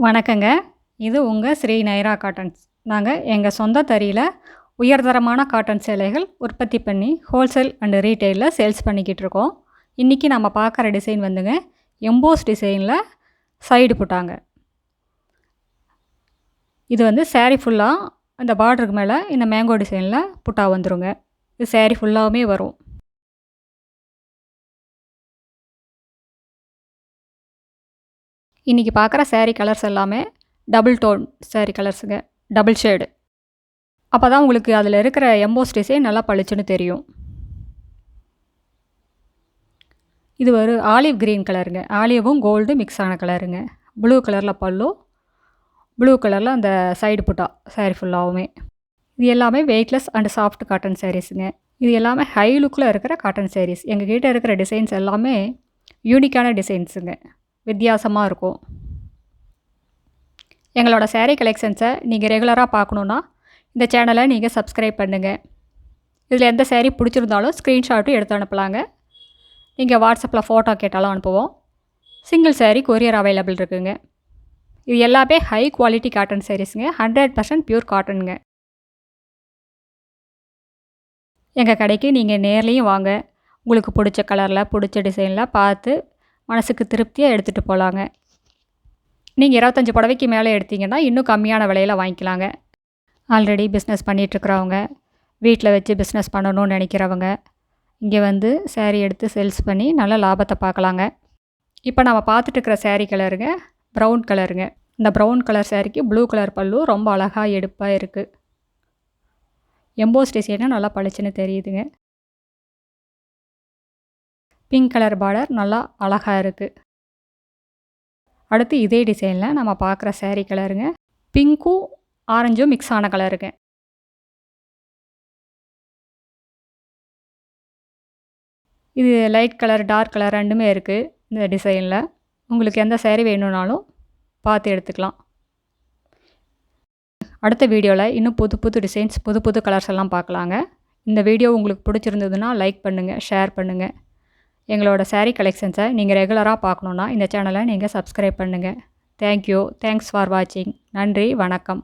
வணக்கங்க. இது உங்கள் ஸ்ரீ நைரா காட்டன்ஸ். நாங்கள் எங்கள் சொந்த தறியில் உயர்தரமான காட்டன் சேலைகள் உற்பத்தி பண்ணி ஹோல்சேல் அண்டு ரீட்டெயிலில் சேல்ஸ் பண்ணிக்கிட்டு இருக்கோம். இன்றைக்கி நம்ம பார்க்குற டிசைன் வந்துங்க எம்போஸ் டிசைனில் சைடு புட்டாங்க. இது வந்து சேரீ ஃபுல்லாக அந்த பார்டருக்கு மேலே இந்த மேங்கோ டிசைனில் புட்டா வந்துருங்க. இது சேரீ ஃபுல்லாகவுமே வரும். இன்றைக்கி பார்க்குற சேரீ கலர்ஸ் எல்லாமே டபுள் டோன் சேரீ கலர்ஸுங்க, டபுள் ஷேடு. அப்போ தான் உங்களுக்கு அதில் இருக்கிற எம்போஸ் டிசைன் நல்லா பளிச்சுன்னு தெரியும். இது ஒரு ஆலிவ் க்ரீன் கலருங்க, ஆலிவும் கோல்டு மிக்ஸ் ஆன கலருங்க. ப்ளூ கலரில் பல்லு, ப்ளூ கலரில் அந்த சைடு புட்டா சேரீ ஃபுல்லாகவுமே. இது எல்லாமே வெயிட்லெஸ் அண்ட் சாஃப்ட் காட்டன் சாரீஸுங்க. இது எல்லாமே ஹை லுக்கில் இருக்கிற காட்டன் சாரீஸ். எங்கள் கிட்டே இருக்கிற டிசைன்ஸ் எல்லாமே யூனிக்கான டிசைன்ஸுங்க, வித்தியாசமாக இருக்கும். எங்களோட சேரீ கலெக்ஷன்ஸை நீங்கள் ரெகுலராக பார்க்கணுன்னா இந்த சேனலை நீங்கள் சப்ஸ்கிரைப் பண்ணுங்கள். இதில் எந்த சேரீ பிடிச்சிருந்தாலும் ஸ்க்ரீன்ஷாட்டும் எடுத்து அனுப்பலாங்க. நீங்கள் வாட்ஸ்அப்பில் ஃபோட்டோ கேட்டாலும் அனுப்புவோம். சிங்கிள் சேரீ கொரியர் அவைலபிள் இருக்குதுங்க. இது எல்லாமே ஹை குவாலிட்டி காட்டன் சாரீஸுங்க, 100% பியூர் காட்டனுங்க. எங்கள் கடைக்கு நீங்கள் நேர்லேயும் வாங்க. உங்களுக்கு பிடிச்ச கலரில் பிடிச்ச டிசைனில் பார்த்து மனசுக்கு திருப்தியாக எடுத்துகிட்டு போகலாங்க. நீங்கள் 25 புடவைக்கு மேலே எடுத்திங்கன்னா இன்னும் கம்மியான விலையில் வாங்கிக்கலாங்க. ஆல்ரெடி பிஸ்னஸ் பண்ணிகிட்ருக்கிறவங்க, வீட்டில் வச்சு பிஸ்னஸ் பண்ணணும்னு நினைக்கிறவங்க இங்கே வந்து சேரீ எடுத்து சேல்ஸ் பண்ணி நல்ல லாபத்தை பார்க்கலாங்க. இப்போ நம்ம பார்த்துட்டுருக்கிற சேரீ கலருங்க ப்ரௌன் கலருங்க. இந்த ப்ரௌன் கலர் சேரீக்கு ப்ளூ கலர் பல்லு ரொம்ப அழகாக எடுப்பாக இருக்குது. எம்போஸ் டிசைனும் நல்லா பளிச்சுன்னு தெரியுதுங்க. பிங்க் கலர் பார்டர் நல்லா அழகாக இருக்குது. அடுத்து இதே டிசைனில் நம்ம பார்க்குற சேரீ கலருங்க பிங்க்கும் ஆரஞ்சும் மிக்ஸ் ஆன கலருங்க. இது லைட் கலர் டார்க் கலர் ரெண்டுமே இருக்குது இந்த டிசைனில். உங்களுக்கு எந்த சேரீ வேணும்னாலும் பார்த்து எடுத்துக்கலாம். அடுத்த வீடியோவில் இன்னும் புது புது டிசைன்ஸ், புது புது கலர்ஸ் எல்லாம் பார்க்கலாங்க. இந்த வீடியோ உங்களுக்கு பிடிச்சிருந்ததுன்னா லைக் பண்ணுங்கள், ஷேர் பண்ணுங்கள். எங்களோட சேரீ கலெக்ஷன்ஸை நீங்கள் ரெகுலராக பார்க்கணுன்னா இந்த சேனலை நீங்கள் சப்ஸ்கிரைப் பண்ணுங்கள். தேங்க்யூ. தேங்க்ஸ் ஃபார் வாட்சிங். நன்றி, வணக்கம்.